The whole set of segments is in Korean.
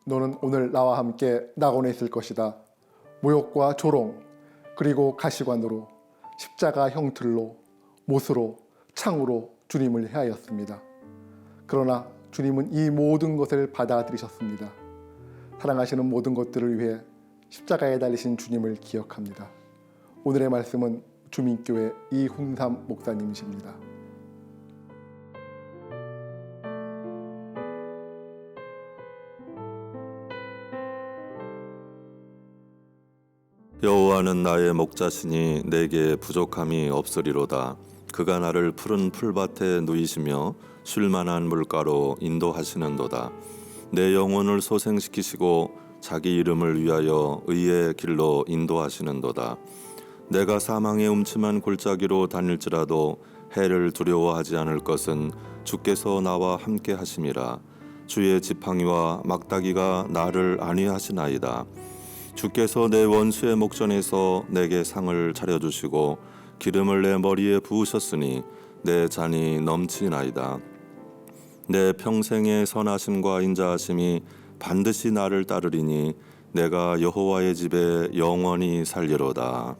너는 오늘 나와 함께 낙원에 있을 것이다. 모욕과 조롱, 그리고 가시관으로, 십자가 형틀로, 못으로, 창으로 주님을 해하였습니다. 그러나 주님은 이 모든 것을 받아들이셨습니다. 사랑하시는 모든 것들을 위해 십자가에 달리신 주님을 기억합니다. 오늘의 말씀은 주민교회 이훈삼 목사님이십니다. 여호와는 나의 목자시니 내게 부족함이 없으리로다. 그가 나를 푸른 풀밭에 누이시며 쉴만한 물가로 인도하시는도다. 내 영혼을 소생시키시고 자기 이름을 위하여 의의 길로 인도하시는도다. 내가 사망의 음침한 골짜기로 다닐지라도 해를 두려워하지 않을 것은 주께서 나와 함께 하심이라. 주의 지팡이와 막다기가 나를 안위하시나이다. 주께서 내 원수의 목전에서 내게 상을 차려주시고 기름을 내 머리에 부으셨으니 내 잔이 넘치나이다. 내 평생의 선하심과 인자하심이 반드시 나를 따르리니 내가 여호와의 집에 영원히 살리로다.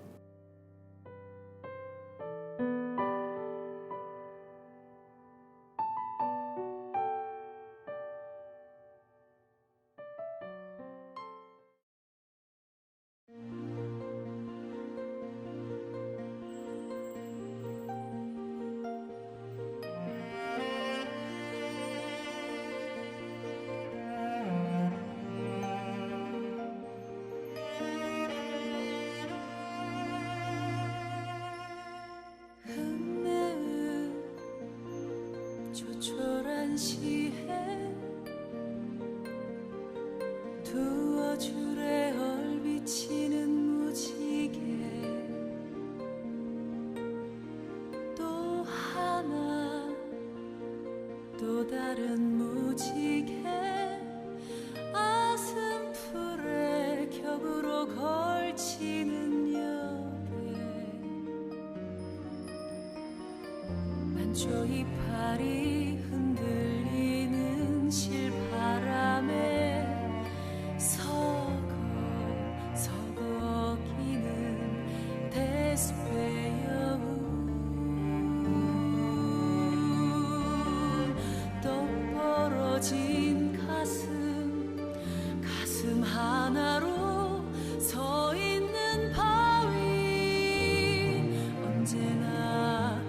조촐한 시해 두어 줄에 얼비치는 무지개 또 하나 또 다른 무지개 아슴풀에 격으로 걸치는 역에 만초이 팔이 흔들리는 실바람에 서걱이는 대숲의 여운 떡 벌어진 가슴 하나로 서 있는 바위 언제나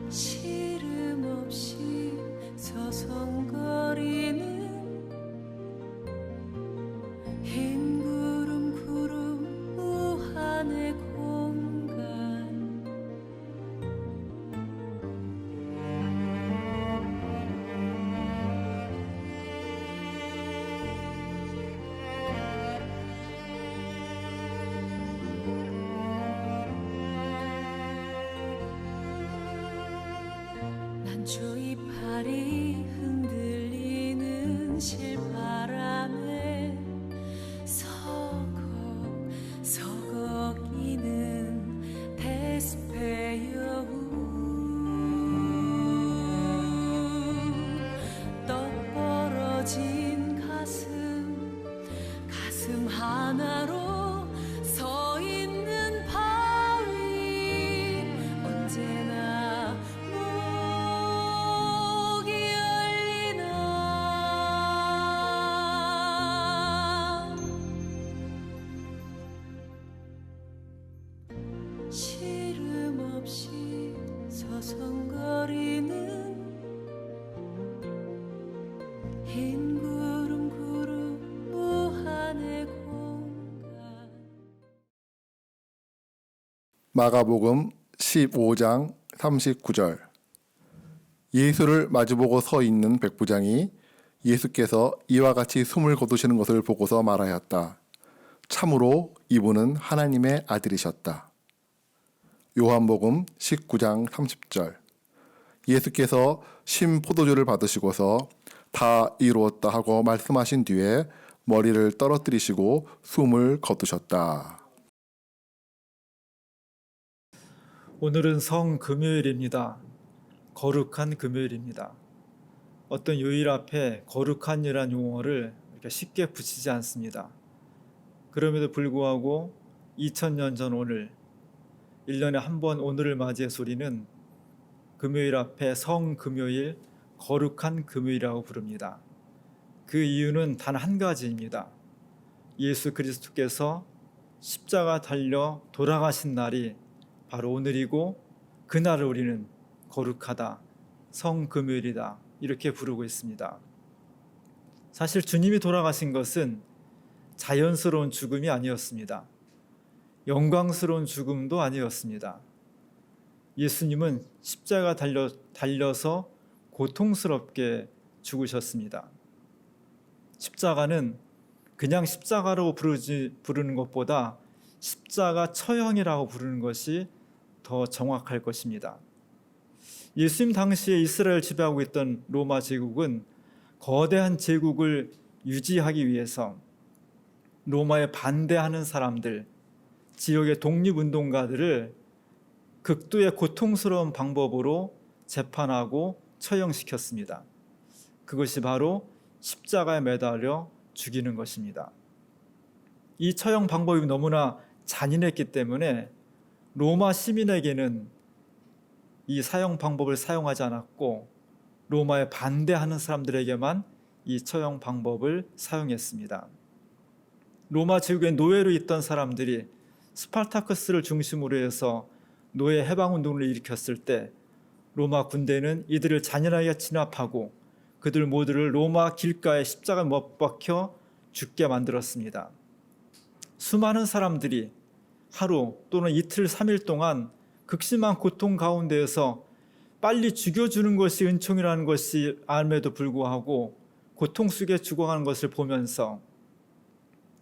시름 없이 서성거리는 흰 구름 무한의 공간 난초이 팔이 흔들리는 실바람에 서걱이는 대숲의 여운 떡 벌어진 가슴 하나로 서 있는 바위 언제나 시름 없이 서성거리는 흰 구름 무한의 공간 마가복음 15장 39절. 예수를 마주보고 서 있는 백부장이 예수께서 이와 같이 숨을 거두시는 것을 보고서 말하였다. 참으로 이분은 하나님의 아들이셨다. 요한복음 19장 30절. 예수께서 심포도주를 받으시고서 다 이루었다 하고 말씀하신 뒤에 머리를 떨어뜨리시고 숨을 거두셨다. 오늘은 성금요일입니다. 거룩한 금요일입니다. 어떤 요일 앞에 거룩한이라는 용어를 이렇게 쉽게 붙이지 않습니다. 그럼에도 불구하고 2000년 전 오늘 1년에 한 번 오늘을 맞이해서 우리는 금요일 앞에 성금요일, 거룩한 금요일이라고 부릅니다. 그 이유는 단 한 가지입니다. 예수 그리스도께서 십자가 달려 돌아가신 날이 바로 오늘이고 그날을 우리는 거룩하다, 성금요일이다 이렇게 부르고 있습니다. 사실 주님이 돌아가신 것은 자연스러운 죽음이 아니었습니다. 영광스러운 죽음도 아니었습니다. 예수님은 십자가 달려서 고통스럽게 죽으셨습니다. 십자가는 그냥 십자가로 부르는 것보다 십자가 처형이라고 부르는 것이 더 정확할 것입니다. 예수님 당시에 이스라엘 지배하고 있던 로마 제국은 거대한 제국을 유지하기 위해서 로마에 반대하는 사람들, 지역의 독립운동가들을 극도의 고통스러운 방법으로 재판하고 처형시켰습니다. 그것이 바로 십자가에 매달려 죽이는 것입니다. 이 처형 방법이 너무나 잔인했기 때문에 로마 시민에게는 이 사형 방법을 사용하지 않았고 로마에 반대하는 사람들에게만 이 처형 방법을 사용했습니다. 로마 제국의 노예로 있던 사람들이 스파르타쿠스를 중심으로 해서 노예 해방운동을 일으켰을 때 로마 군대는 이들을 잔인하게 진압하고 그들 모두를 로마 길가에 십자가에 못 박혀 죽게 만들었습니다. 수많은 사람들이 하루 또는 이틀, 3일 동안 극심한 고통 가운데에서 빨리 죽여주는 것이 은총이라는 것이 알매도 불구하고 고통 속에 죽어가는 것을 보면서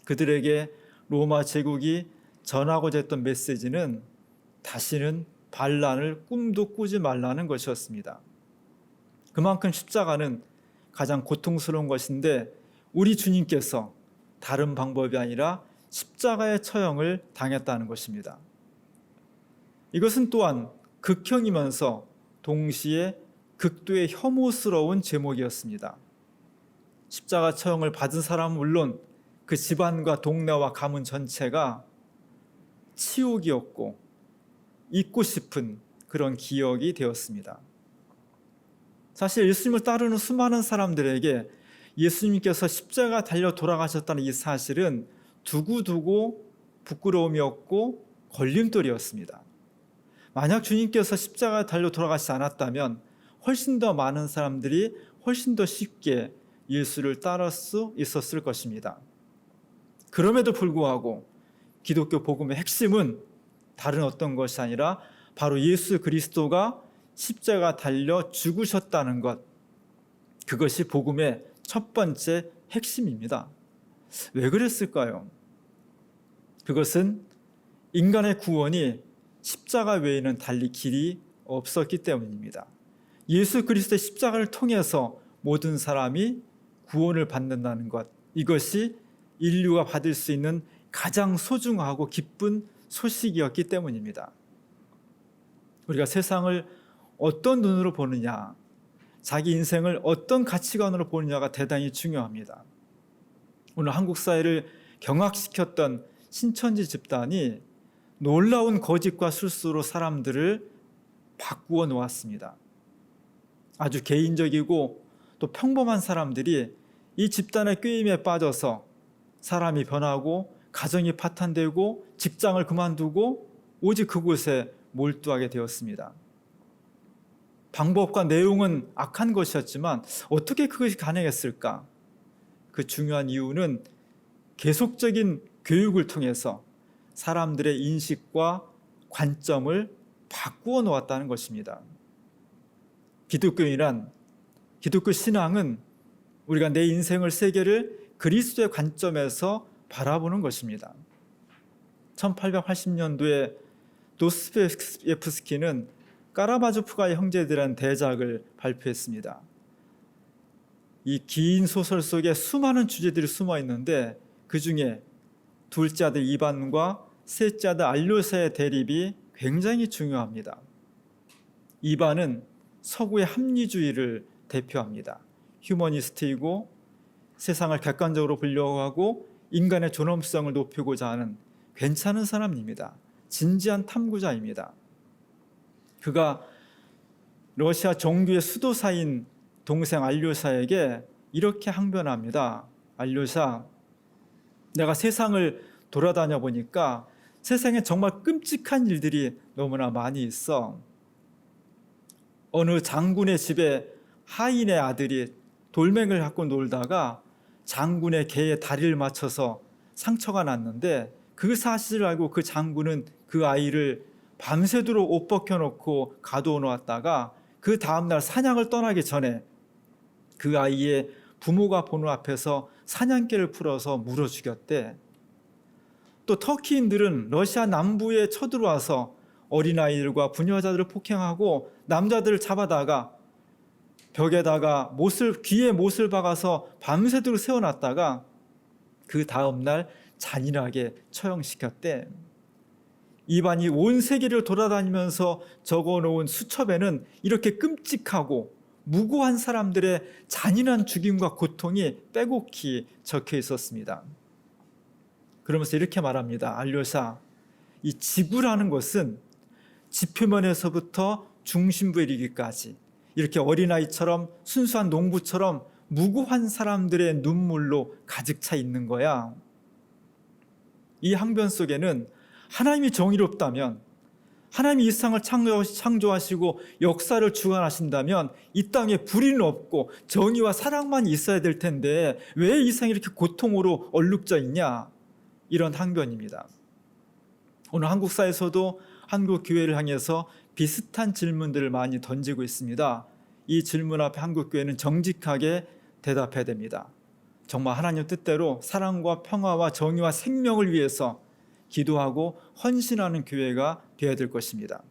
그들에게 로마 제국이 전하고자 했던 메시지는 다시는 반란을 꿈도 꾸지 말라는 것이었습니다. 그만큼 십자가는 가장 고통스러운 것인데 우리 주님께서 다른 방법이 아니라 십자가의 처형을 당했다는 것입니다. 이것은 또한 극형이면서 동시에 극도의 혐오스러운 제목이었습니다. 십자가 처형을 받은 사람은 물론 그 집안과 동네와 가문 전체가 치욕이었고 잊고 싶은 그런 기억이 되었습니다. 사실 예수님을 따르는 수많은 사람들에게 예수님께서 십자가 달려 돌아가셨다는 이 사실은 두고두고 부끄러움이었고 걸림돌이었습니다. 만약 주님께서 십자가 달려 돌아가시지 않았다면 훨씬 더 많은 사람들이 훨씬 더 쉽게 예수를 따를 수 있었을 것입니다. 그럼에도 불구하고 기독교 복음의 핵심은 다른 어떤 것이 아니라 바로 예수 그리스도가 십자가 달려 죽으셨다는 것, 그것이 복음의 첫 번째 핵심입니다. 왜 그랬을까요? 그것은 인간의 구원이 십자가 외에는 달리 길이 없었기 때문입니다. 예수 그리스도의 십자가를 통해서 모든 사람이 구원을 받는다는 것, 이것이 인류가 받을 수 있는 가장 소중하고 기쁜 소식이었기 때문입니다. 우리가 세상을 어떤 눈으로 보느냐, 자기 인생을 어떤 가치관으로 보느냐가 대단히 중요합니다. 오늘 한국 사회를 경악시켰던 신천지 집단이 놀라운 거짓과 술수로 사람들을 바꾸어 놓았습니다. 아주 개인적이고 또 평범한 사람들이 이 집단의 꾀임에 빠져서 사람이 변하고 가정이 파탄되고 직장을 그만두고 오직 그곳에 몰두하게 되었습니다. 방법과 내용은 악한 것이었지만 어떻게 그것이 가능했을까? 그 중요한 이유는 계속적인 교육을 통해서 사람들의 인식과 관점을 바꾸어 놓았다는 것입니다. 기독교 신앙은 우리가 내 인생을 세계를 그리스도의 관점에서 바라보는 것입니다. 1880년도에 도스토옙스키는 까라마조프가의 형제들이라는 대작을 발표했습니다. 이 긴 소설 속에 수많은 주제들이 숨어 있는데 그 중에 둘째 아들 이반과 셋째 아들 알료세의 대립이 굉장히 중요합니다. 이반은 서구의 합리주의를 대표합니다. 휴머니스트이고 세상을 객관적으로 보려고 하고 인간의 존엄성을 높이고자 하는 괜찮은 사람입니다. 진지한 탐구자입니다. 그가 러시아 정규의 수도사인 동생 알료샤에게 이렇게 항변합니다. 알료샤, 내가 세상을 돌아다녀 보니까 세상에 정말 끔찍한 일들이 너무나 많이 있어. 어느 장군의 집에 하인의 아들이 돌멩이를 갖고 놀다가 장군의 개에 다리를 맞춰서 상처가 났는데 그 사실을 알고 그 장군은 그 아이를 밤새도록 옷 벗겨놓고 가두어 놓았다가 그 다음날 사냥을 떠나기 전에 그 아이의 부모가 보는 앞에서 사냥개를 풀어서 물어 죽였대. 또 터키인들은 러시아 남부에 쳐들어와서 어린아이들과 부녀자들을 폭행하고 남자들을 잡아다가 벽에다가 귀에 못을 박아서 밤새도록 세워놨다가 그 다음날 잔인하게 처형시켰대. 이반이 온 세계를 돌아다니면서 적어놓은 수첩에는 이렇게 끔찍하고 무고한 사람들의 잔인한 죽임과 고통이 빼곡히 적혀 있었습니다. 그러면서 이렇게 말합니다. 알료샤, 이 지구라는 것은 지표면에서부터 중심부에 이르기까지 이렇게 어린아이처럼 순수한 농부처럼 무고한 사람들의 눈물로 가득 차 있는 거야. 이 항변 속에는 하나님이 정의롭다면, 하나님이 이 세상을 창조하시고 역사를 주관하신다면 이 땅에 불의는 없고 정의와 사랑만 있어야 될 텐데 왜 이 세상이 이렇게 고통으로 얼룩져 있냐? 이런 항변입니다. 오늘 한국 사회에서도 한국 교회를 향해서 비슷한 질문들을 많이 던지고 있습니다. 이 질문 앞에 한국 교회는 정직하게 대답해야 됩니다. 정말 하나님 뜻대로 사랑과 평화와 정의와 생명을 위해서 기도하고 헌신하는 교회가 되어야 될 것입니다.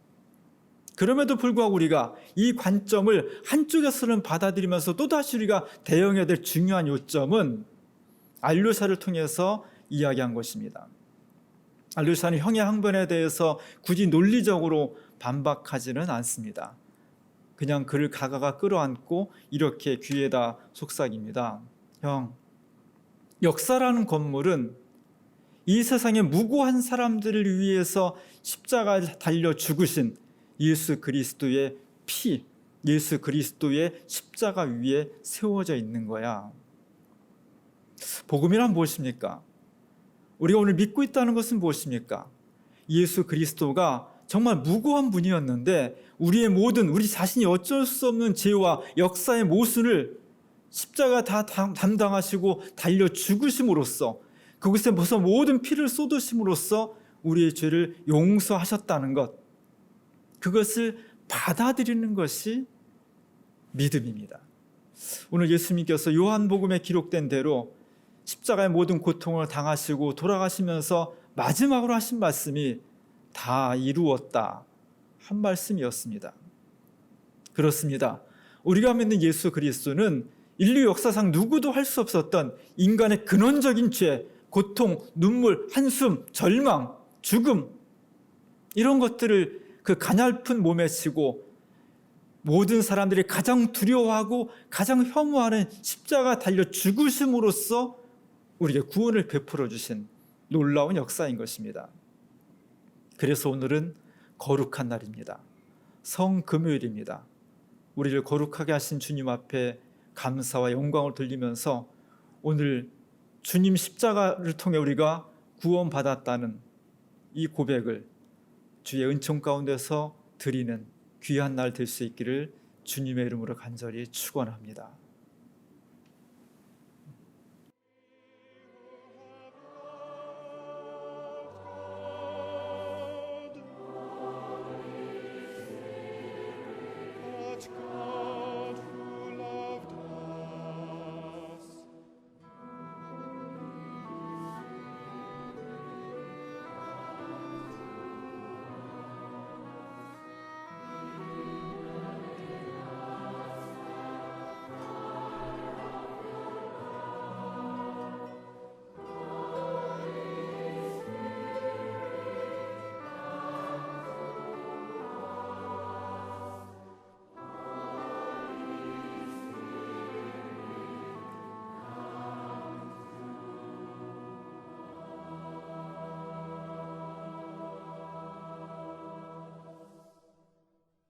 그럼에도 불구하고 우리가 이 관점을 한쪽에서는 받아들이면서 또다시 우리가 대응해야 될 중요한 요점은 알료샤를 통해서 이야기한 것입니다. 알료샤는 형의 항변에 대해서 굳이 논리적으로 반박하지는 않습니다. 그냥 그를 가가가 끌어안고 이렇게 귀에다 속삭입니다. 형, 역사라는 건물은 이 세상의 무고한 사람들을 위해서 십자가에 달려 죽으신 예수 그리스도의 피, 예수 그리스도의 십자가 위에 세워져 있는 거야. 복음이란 무엇입니까? 우리가 오늘 믿고 있다는 것은 무엇입니까? 예수 그리스도가 정말 무고한 분이었는데 우리 자신이 어쩔 수 없는 죄와 역사의 모순을 십자가 다 담당하시고 달려 죽으심으로써 그곳에 모든 피를 쏟으심으로써 우리의 죄를 용서하셨다는 것, 그것을 받아들이는 것이 믿음입니다. 오늘 예수님께서 요한복음에 기록된 대로 십자가의 모든 고통을 당하시고 돌아가시면서 마지막으로 하신 말씀이 다 이루었다 한 말씀이었습니다. 그렇습니다. 우리가 믿는 예수 그리스도는 인류 역사상 누구도 할 수 없었던 인간의 근원적인 죄, 고통, 눈물, 한숨, 절망, 죽음, 이런 것들을 그 가냘픈 몸에 지고 모든 사람들이 가장 두려워하고 가장 혐오하는 십자가 달려 죽으심으로써 우리에게 구원을 베풀어 주신 놀라운 역사인 것입니다. 그래서 오늘은 거룩한 날입니다. 성금요일입니다. 우리를 거룩하게 하신 주님 앞에 감사와 영광을 돌리면서 오늘 주님 십자가를 통해 우리가 구원받았다는 이 고백을 주의 은총 가운데서 드리는 귀한 날 될 수 있기를 주님의 이름으로 간절히 축원합니다. God.